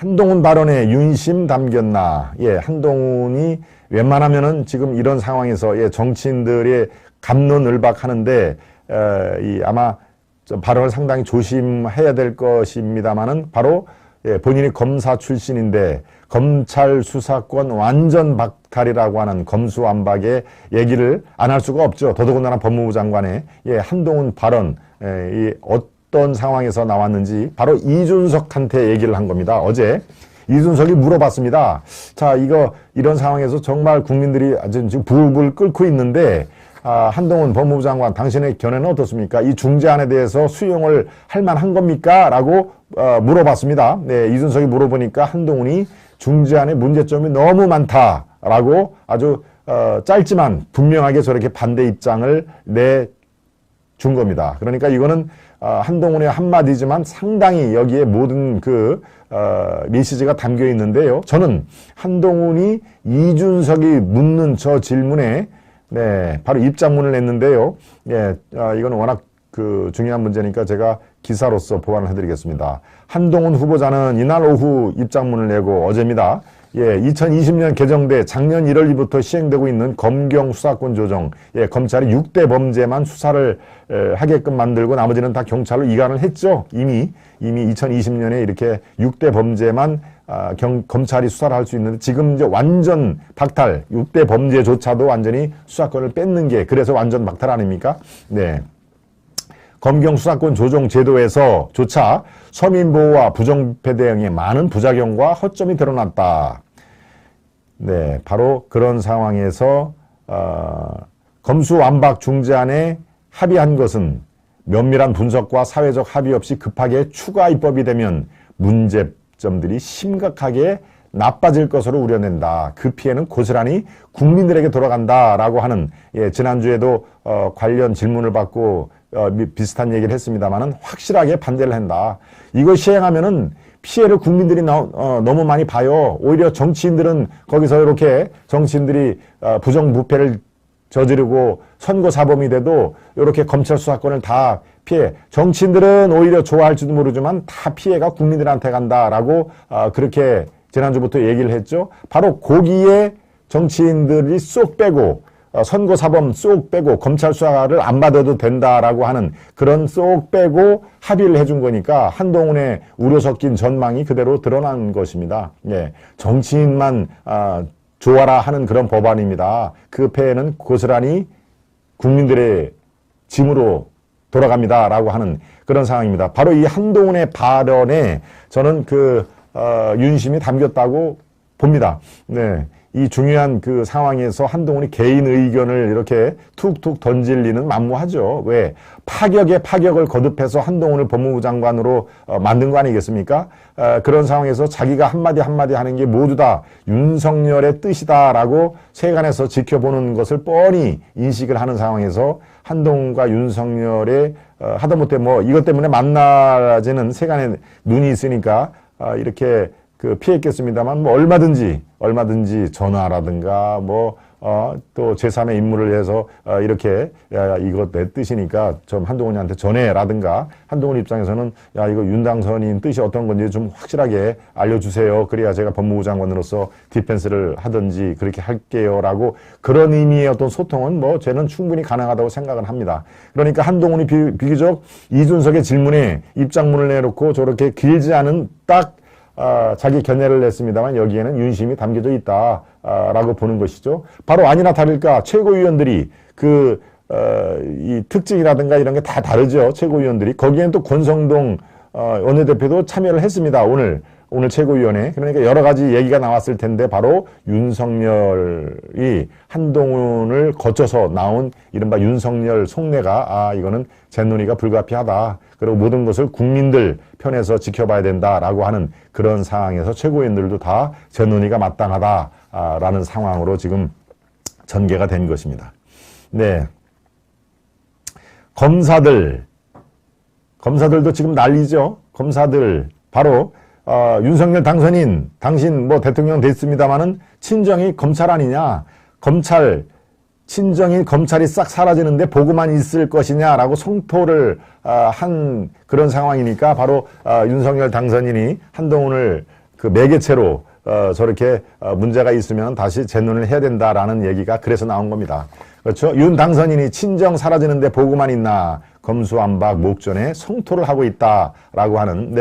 한동훈 발언에 윤심 담겼나? 예, 한동훈이 웬만하면은 지금 이런 상황에서 예, 정치인들의 갑론을박하는데 아마 발언을 상당히 조심해야 될 것입니다만은 바로 예, 본인이 검사 출신인데 검찰 수사권 완전 박탈이라고 하는 검수완박의 얘기를 안 할 수가 없죠. 더더군다나 법무부 장관의 예, 한동훈 발언 이 어떤 상황에서 나왔는지 바로 이준석한테 얘기를 한 겁니다. 어제 이준석이 물어봤습니다. 자, 이런 상황에서 정말 국민들이 아주 지금 부글부글 끓고 있는데 한동훈 법무부 장관 당신의 견해는 어떻습니까? 이 중재안에 대해서 수용을 할 만한 겁니까? 라고 물어봤습니다. 네, 이준석이 물어보니까 한동훈이 중재안의 문제점이 너무 많다라고 아주 짧지만 분명하게 저렇게 반대 입장을 내준 겁니다. 그러니까 이거는 한동훈의 한마디지만 상당히 여기에 모든 메시지가 담겨 있는데요. 저는 한동훈이 이준석이 묻는 저 질문에 네, 바로 입장문을 냈는데요. 예, 이건 워낙 중요한 문제니까 제가 기사로서 보완을 해드리겠습니다. 한동훈 후보자는 이날 오후 입장문을 내고 어제입니다. 예, 2020년 개정돼 작년 1월 2일부터 시행되고 있는 검경 수사권 조정, 예, 검찰이 6대 범죄만 수사를 하게끔 만들고 나머지는 다 경찰로 이관을 했죠. 이미 2020년에 이렇게 6대 범죄만 검찰이 수사를 할 수 있는데 지금 이제 완전 박탈, 6대 범죄조차도 완전히 수사권을 뺏는 게 그래서 완전 박탈 아닙니까? 네. 검경 수사권 조정 제도에서조차 서민보호와 부정부패 대응에 많은 부작용과 허점이 드러났다. 네, 바로 그런 상황에서 검수완박 중재안에 합의한 것은 면밀한 분석과 사회적 합의 없이 급하게 추가 입법이 되면 문제점들이 심각하게 나빠질 것으로 우려낸다. 그 피해는 고스란히 국민들에게 돌아간다라고 하는 예, 지난주에도 관련 질문을 받고 비슷한 얘기를 했습니다만은 확실하게 반대를 한다. 이거 시행하면은 피해를 국민들이 너무 많이 봐요. 오히려 정치인들은 거기서 이렇게 정치인들이 부정부패를 저지르고 선거사범이 돼도 이렇게 검찰 수사권을 다 피해. 정치인들은 오히려 좋아할지도 모르지만 다 피해가 국민들한테 간다라고 그렇게 지난주부터 얘기를 했죠. 바로 거기에 정치인들이 쏙 빼고 선거사범 쏙 빼고 검찰 수사를 안 받아도 된다라고 하는 그런 쏙 빼고 합의를 해준 거니까 한동훈의 우려 섞인 전망이 그대로 드러난 것입니다. 예, 정치인만 좋아라 하는 그런 법안입니다. 그 폐해는 고스란히 국민들의 짐으로 돌아갑니다라고 하는 그런 상황입니다. 바로 이 한동훈의 발언에 저는 윤심이 담겼다고 봅니다. 네. 이 중요한 상황에서 한동훈이 개인 의견을 이렇게 툭툭 던질 리는 만무하죠. 왜? 파격에 파격을 거듭해서 한동훈을 법무부 장관으로 만든 거 아니겠습니까? 그런 상황에서 자기가 한마디 하는 게 모두 다 윤석열의 뜻이다라고 세간에서 지켜보는 것을 뻔히 인식을 하는 상황에서 한동훈과 윤석열의 하다못해 이것 때문에 만나지는 세간에 눈이 있으니까 이렇게 피했겠습니다만 얼마든지 전화라든가 또 제3의 인물을 해서 이렇게 이거 내 뜻이니까 좀 한동훈이한테 전해라든가 한동훈 입장에서는 이거 윤당선인 뜻이 어떤 건지 좀 확실하게 알려주세요. 그래야 제가 법무부 장관으로서 디펜스를 하든지 그렇게 할게요라고 그런 의미의 어떤 소통은 저는 충분히 가능하다고 생각을 합니다. 그러니까 한동훈이 비교적 이준석의 질문에 입장문을 내놓고 저렇게 길지 않은 딱 자기 견해를 냈습니다만 여기에는 윤심이 담겨져 있다라고 보는 것이죠. 바로 아니나 다를까 최고위원들이 이 특징이라든가 이런 게 다 다르죠. 최고위원들이. 거기에는 또 권성동 원내대표도 참여를 했습니다. 오늘 최고위원회. 그러니까 여러 가지 얘기가 나왔을 텐데 바로 윤석열이 한동훈을 거쳐서 나온 이른바 윤석열 속내가 이거는 제 논의가 불가피하다. 그리고 모든 것을 국민들 편에서 지켜봐야 된다라고 하는 그런 상황에서 최고위원들도 다 제 논의가 마땅하다라는 상황으로 지금 전개가 된 것입니다. 네. 검사들도 지금 난리죠. 검사들 바로 윤석열 당선인 당신 대통령 됐습니다마는 친정이 검찰 아니냐. 친정인 검찰이 싹 사라지는데 보고만 있을 것이냐라고 성토를 한 그런 상황이니까 바로 윤석열 당선인이 한동훈을 그 매개체로 저렇게 문제가 있으면 다시 재논을 해야 된다라는 얘기가 그래서 나온 겁니다. 그렇죠? 윤 당선인이 친정 사라지는데 보고만 있나 검수완박 목전에 성토를 하고 있다라고 하는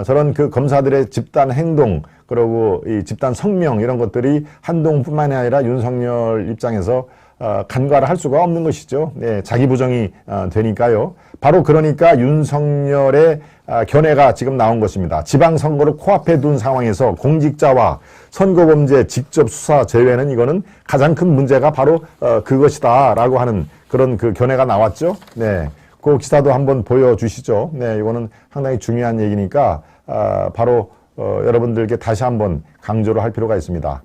저런 그 검사들의 집단 행동 그리고 이 집단 성명 이런 것들이 한동훈뿐만이 아니라 윤석열 입장에서 간과를 할 수가 없는 것이죠. 자기 부정이 되니까요. 바로 그러니까 윤석열의 견해가 지금 나온 것입니다. 지방선거를 코앞에 둔 상황에서 공직자와 선거범죄 직접 수사 제외는 이거는 가장 큰 문제가 바로 그것이다 라고 하는 그런 그 견해가 나왔죠. 그 기사도 한번 보여주시죠. 이거는 상당히 중요한 얘기니까 바로 여러분들께 다시 한번 강조를 할 필요가 있습니다.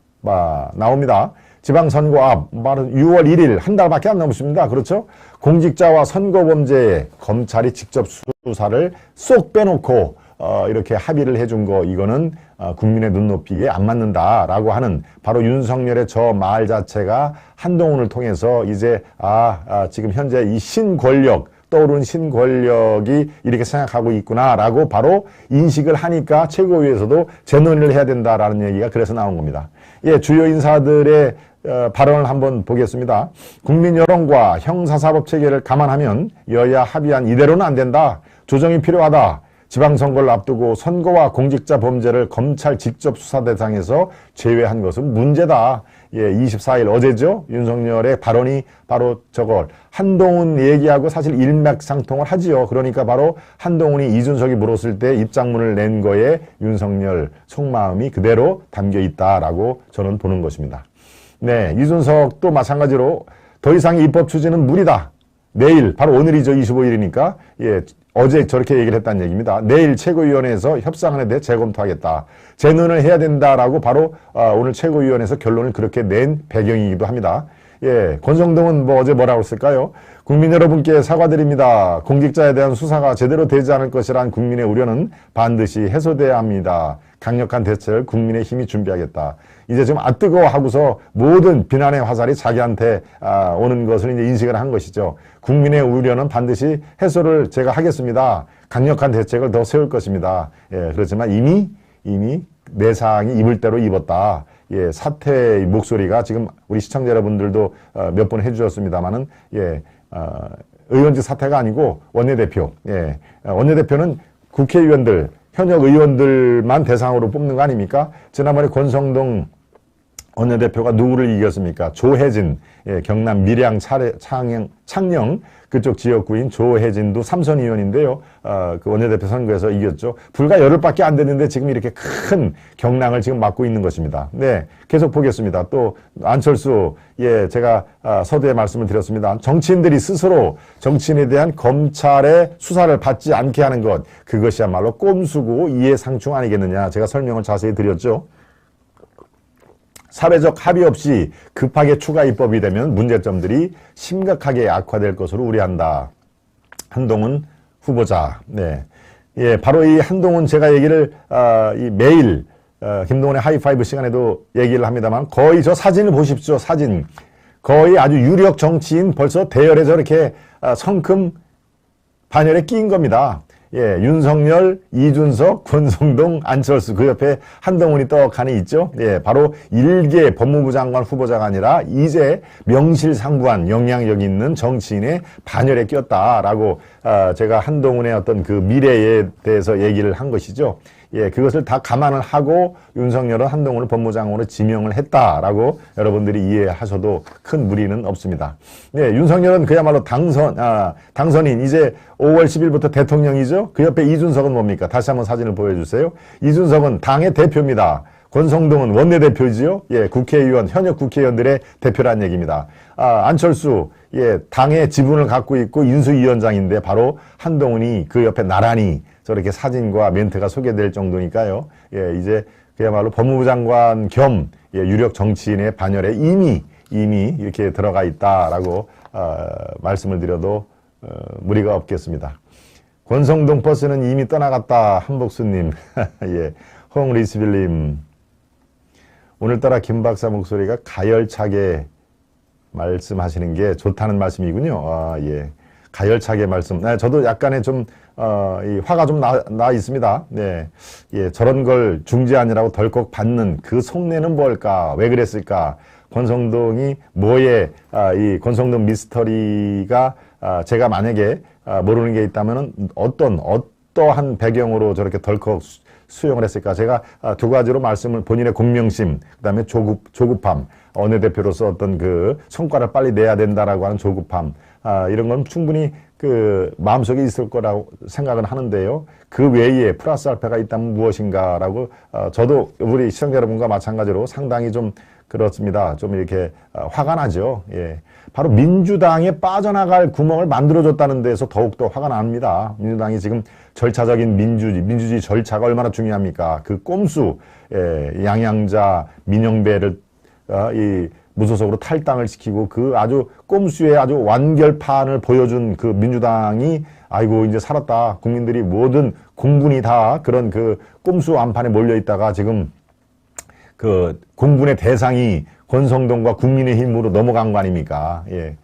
나옵니다. 지방선거 앞, 바로 6월 1일, 한 달밖에 안 남았습니다. 그렇죠? 공직자와 선거범죄에 검찰이 직접 수사를 쏙 빼놓고, 이렇게 합의를 해준 거, 이거는, 국민의 눈높이에 안 맞는다라고 하는 바로 윤석열의 저 말 자체가 한동훈을 통해서 이제, 지금 현재 이 신권력, 떠오른 신권력이 이렇게 생각하고 있구나라고 바로 인식을 하니까 최고위에서도 재논의를 해야 된다라는 얘기가 그래서 나온 겁니다. 주요 인사들의 발언을 한번 보겠습니다. 국민 여론과 형사사법 체계를 감안하면 여야 합의안 이대로는 안 된다. 조정이 필요하다. 지방선거를 앞두고 선거와 공직자 범죄를 검찰 직접 수사 대상에서 제외한 것은 문제다. 24일 어제죠. 윤석열의 발언이 바로 저걸 한동훈 얘기하고 사실 일맥상통을 하지요. 그러니까 바로 한동훈이 이준석이 물었을 때 입장문을 낸 거에 윤석열 속마음이 그대로 담겨 있다라고 저는 보는 것입니다. 이준석도 마찬가지로 더 이상의 입법 추진은 무리다. 내일, 바로 오늘이죠. 25일이니까. 어제 저렇게 얘기를 했다는 얘기입니다. 내일 최고위원회에서 협상안에 대해 재검토하겠다. 재논을 해야 된다라고 바로 오늘 최고위원회에서 결론을 그렇게 낸 배경이기도 합니다. 권성동은 어제 뭐라고 했을까요? 국민 여러분께 사과드립니다. 공직자에 대한 수사가 제대로 되지 않을 것이란 국민의 우려는 반드시 해소돼야 합니다. 강력한 대책을 국민의 힘이 준비하겠다. 이제 좀 뜨거워하고서 모든 비난의 화살이 자기한테 오는 것을 이제 인식을 한 것이죠. 국민의 우려는 반드시 해소를 제가 하겠습니다. 강력한 대책을 더 세울 것입니다. 그렇지만 이미 내상이 입을 대로 입었다. 사퇴의 목소리가 지금 우리 시청자 여러분들도 몇 번 해주셨습니다만은 의원직 사퇴가 아니고 원내대표. 원내대표는 국회의원들, 현역 의원들만 대상으로 뽑는 거 아닙니까? 지난번에 권성동 원내대표가 누구를 이겼습니까? 조혜진, 경남 밀양 창녕 그쪽 지역구인 조혜진도 삼선 의원인데요. 그 원내대표 선거에서 이겼죠. 불과 열흘밖에 안 됐는데 지금 이렇게 큰 경랑을 지금 맡고 있는 것입니다. 계속 보겠습니다. 또 안철수, 제가 서두에 말씀을 드렸습니다. 정치인들이 스스로 정치인에 대한 검찰의 수사를 받지 않게 하는 것, 그것이야말로 꼼수고 이해상충 아니겠느냐. 제가 설명을 자세히 드렸죠. 사회적 합의 없이 급하게 추가 입법이 되면 문제점들이 심각하게 악화될 것으로 우려한다. 한동훈 후보자. 바로 이 한동훈 제가 얘기를 매일 김동훈의 하이파이브 시간에도 얘기를 합니다만 거의 저 사진을 보십시오. 사진. 거의 아주 유력 정치인 벌써 대열에 저렇게 성큼 반열에 끼인 겁니다. 윤석열, 이준석, 권성동, 안철수 그 옆에 한동훈이 떡하니 있죠. 바로 일개 법무부 장관 후보자가 아니라 이제 명실상부한 영향력 있는 정치인의 반열에 꼈다라고 제가 한동훈의 어떤 그 미래에 대해서 얘기를 한 것이죠. 그것을 다 감안을 하고 윤석열은 한동훈을 법무장관으로 지명을 했다라고 여러분들이 이해하셔도 큰 무리는 없습니다. 윤석열은 그야말로 당선인 이제 5월 10일부터 대통령이죠. 그 옆에 이준석은 뭡니까? 다시 한번 사진을 보여주세요. 이준석은 당의 대표입니다. 권성동은 원내대표지요. 국회의원, 현역 국회의원들의 대표란 얘기입니다. 안철수, 당의 지분을 갖고 있고 인수위원장인데 바로 한동훈이 그 옆에 나란히 저렇게 사진과 멘트가 소개될 정도니까요. 이제 그야말로 법무부 장관 겸 유력 정치인의 반열에 이미 이렇게 들어가 있다라고 말씀을 드려도 무리가 없겠습니다. 권성동 버스는 이미 떠나갔다. 한복수님, 홍리스빌님. 오늘따라 김 박사 목소리가 가열차게 말씀하시는 게 좋다는 말씀이군요. 가열차게 말씀. 네, 저도 약간의 좀, 이 화가 좀 나 있습니다. 네. 예, 저런 걸 중재안이라고 덜컥 받는 그 속내는 뭘까? 왜 그랬을까? 권성동이 뭐에, 이 권성동 미스터리가, 제가 만약에, 모르는 게 있다면은 어떠한 배경으로 저렇게 덜컥 수용을 했을까? 제가 두 가지로 말씀을 본인의 공명심, 그다음에 조급함, 원내대표로서 어떤 그 성과를 빨리 내야 된다라고 하는 조급함, 이런 건 충분히 그 마음속에 있을 거라고 생각은 하는데요. 그 외에 플러스 알파가 있다면 무엇인가라고 저도 우리 시청자 여러분과 마찬가지로 상당히 좀 그렇습니다. 좀 이렇게 화가 나죠. 예. 바로 민주당에 빠져나갈 구멍을 만들어줬다는 데서 더욱더 화가 납니다. 민주당이 지금 절차적인 민주주의 절차가 얼마나 중요합니까? 그 꼼수, 양양자, 민영배를, 이 무소속으로 탈당을 시키고 그 아주 꼼수의 아주 완결판을 보여준 그 민주당이 아이고 이제 살았다. 국민들이 모든 공분이 다 그런 그 꼼수 안판에 몰려있다가 지금 그 공분의 대상이 권성동과 국민의힘으로 넘어간 거 아닙니까? 예.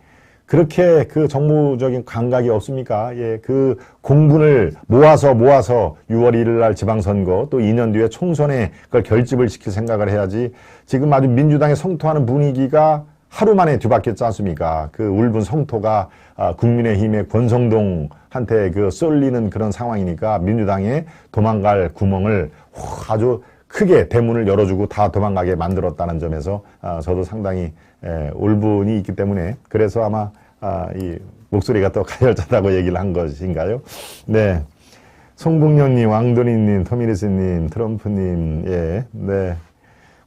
그렇게 그 정무적인 감각이 없습니까? 예. 그 공분을 모아서 6월 1일 날 지방선거 또 2년 뒤에 총선에 그걸 결집을 시킬 생각을 해야지 지금 아주 민주당의 성토하는 분위기가 하루 만에 뒤바뀌었지 않습니까? 그 울분 성토가 국민의힘의 권성동한테 그 쏠리는 그런 상황이니까 민주당에 도망갈 구멍을 아주 크게 대문을 열어주고 다 도망가게 만들었다는 점에서 저도 상당히 울분이 있기 때문에 그래서 아마 이 목소리가 또 가열차다고 얘기를 한 것인가요? 네. 송북년님, 왕돈이님, 토미리스님, 트럼프님, 예, 네.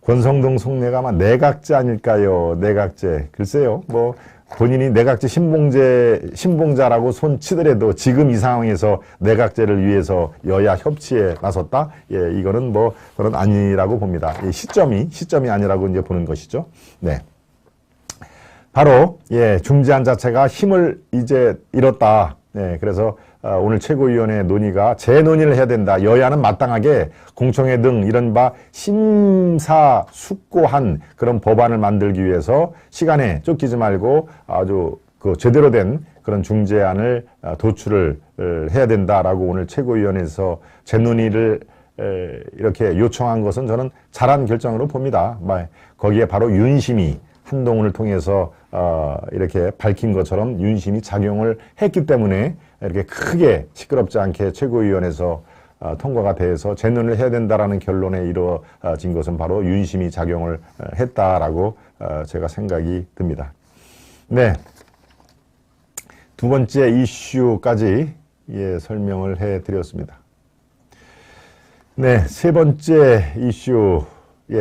권성동 속내가 아마 내각제 아닐까요? 내각제. 글쎄요, 뭐, 본인이 내각제 신봉자라고 손 치더라도 지금 이 상황에서 내각제를 위해서 여야 협치에 나섰다? 예, 이거는 뭐, 저는 아니라고 봅니다. 이 시점이 아니라고 이제 보는 것이죠. 네. 바로, 예, 중재안 자체가 힘을 이제 잃었다. 네, 그래서 오늘 최고위원회 논의가 재논의를 해야 된다. 여야는 마땅하게 공청회 등 이른바 심사숙고한 그런 법안을 만들기 위해서 시간에 쫓기지 말고 아주 그 제대로 된 그런 중재안을 도출을 해야 된다라고 오늘 최고위원회에서 재논의를 이렇게 요청한 것은 저는 잘한 결정으로 봅니다. 거기에 바로 윤심이 한동훈을 통해서 이렇게 밝힌 것처럼 윤심이 작용을 했기 때문에 이렇게 크게 시끄럽지 않게 최고위원회에서 통과가 돼서 재논을 해야 된다라는 결론에 이루어진 것은 바로 윤심이 작용을 했다라고 제가 생각이 듭니다. 네, 두 번째 이슈까지 설명을 해드렸습니다. 네, 세 번째 이슈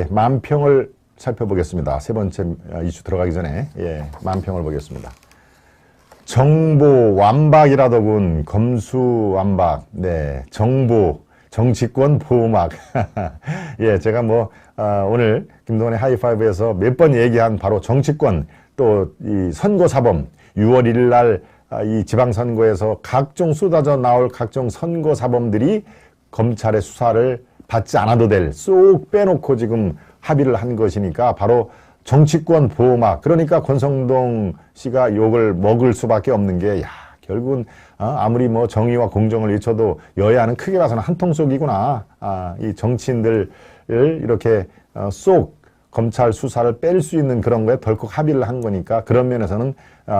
만평을 살펴보겠습니다. 세 번째 이슈 들어가기 전에 만평을 보겠습니다. 정보 완박이라더군. 검수완박. 네, 정보, 정치권 보호막. 예, 제가 뭐 오늘 김동완의 하이파이브에서 몇 번 얘기한 바로 정치권 또 이 선거사범 6월 1일 날 이 지방선거에서 각종 쏟아져 나올 각종 선거사범들이 검찰의 수사를 받지 않아도 될 쏙 빼놓고 지금 합의를 한 것이니까 바로 정치권 보호막. 그러니까 권성동 씨가 욕을 먹을 수밖에 없는 게 결국은 아무리 뭐 정의와 공정을 외쳐도 여야는 크게 봐서는 한통속이구나. 이 정치인들을 이렇게 쏙 검찰 수사를 뺄 수 있는 그런 거에 덜컥 합의를 한 거니까 그런 면에서는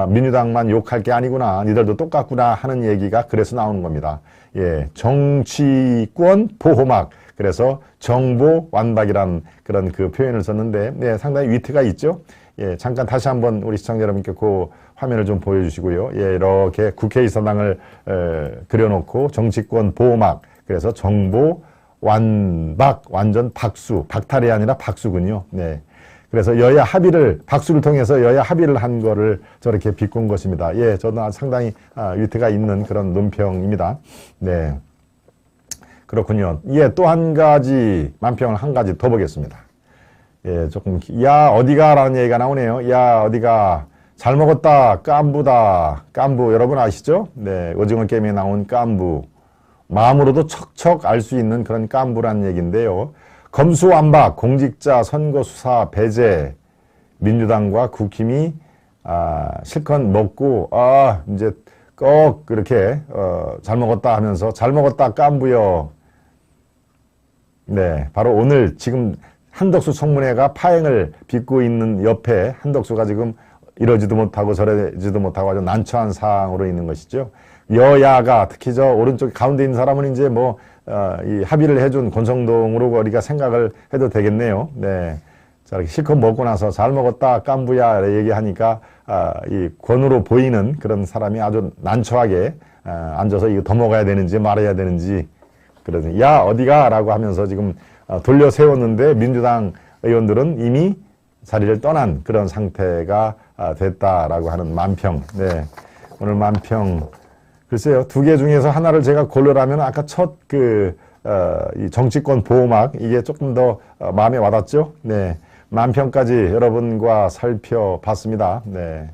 민주당만 욕할 게 아니구나. 니들도 똑같구나 하는 얘기가 그래서 나오는 겁니다. 예, 정치권 보호막. 그래서 정보 완박이란 그런 그 표현을 썼는데, 네, 상당히 위트가 있죠. 예, 잠깐 다시 한번 우리 시청자 여러분께 그 화면을 좀 보여주시고요. 예, 이렇게 국회의사당을 그려놓고 정치권 보호막. 그래서 정보 완박, 완전 박수, 박탈이 아니라 박수군요. 네. 그래서 여야 합의를, 박수를 통해서 여야 합의를 한 거를 저렇게 비꾼 것입니다. 예, 저는 상당히 위트가 있는 그런 논평입니다. 네. 그렇군요. 예, 또 한 가지, 만평을 한 가지 더 보겠습니다. 예, 조금, 야, 어디가? 라는 얘기가 나오네요. 야, 어디가? 잘 먹었다. 깐부다. 깐부. 여러분 아시죠? 네, 오징어 게임에 나온 깐부. 마음으로도 척척 알 수 있는 그런 깐부란 얘기인데요. 검수완박, 공직자 선거수사 배제, 민주당과 국힘이, 실컷 먹고, 이제 꼭 그렇게 잘 먹었다 하면서 잘 먹었다 깐부여. 네, 바로 오늘 지금 한덕수 청문회가 파행을 빚고 있는 옆에 한덕수가 지금 이러지도 못하고 저러지도 못하고 아주 난처한 상황으로 있는 것이죠. 여야가 특히 저 오른쪽 가운데 있는 사람은 이제 이 합의를 해준 권성동으로 우리가 생각을 해도 되겠네요. 네. 자, 이렇게 실컷 먹고 나서 잘 먹었다 깐부야 얘기하니까 이 권으로 보이는 그런 사람이 아주 난처하게 앉아서 이거 더 먹어야 되는지 말아야 되는지 그러더니 야 어디가 라고 하면서 지금 돌려 세웠는데 민주당 의원들은 이미 자리를 떠난 그런 상태가 됐다라고 하는 만평. 네. 오늘 만평. 글쎄요, 두 개 중에서 하나를 제가 고르라면 아까 첫 이 정치권 보호막, 이게 조금 더 마음에 와닿죠? 네. 만평까지 여러분과 살펴봤습니다. 네.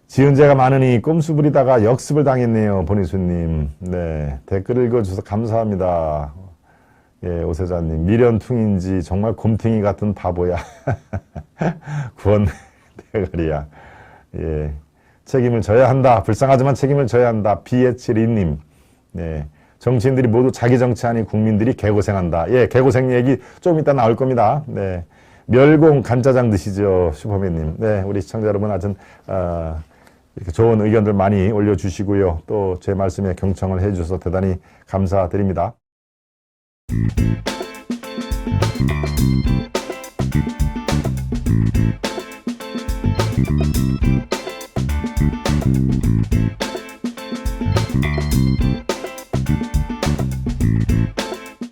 지은 죄가 많으니 꼼수 부리다가 역습을 당했네요, 보니수님. 네. 댓글 읽어주셔서 감사합니다. 예, 오세자님. 미련퉁인지 정말 곰탱이 같은 바보야. 구원 대가리야. 예. 책임을 져야 한다. 불쌍하지만 책임을 져야 한다. 비에치리님. 네. 정치인들이 모두 자기 정치 아닌 국민들이 개고생한다. 예, 개고생 얘기 좀 이따 나올 겁니다. 네. 멸공 간짜장 드시죠, 슈퍼맨님. 네, 우리 시청자 여러분 하여튼, 이렇게 좋은 의견들 많이 올려주시고요. 또 제 말씀에 경청을 해주셔서 대단히 감사드립니다.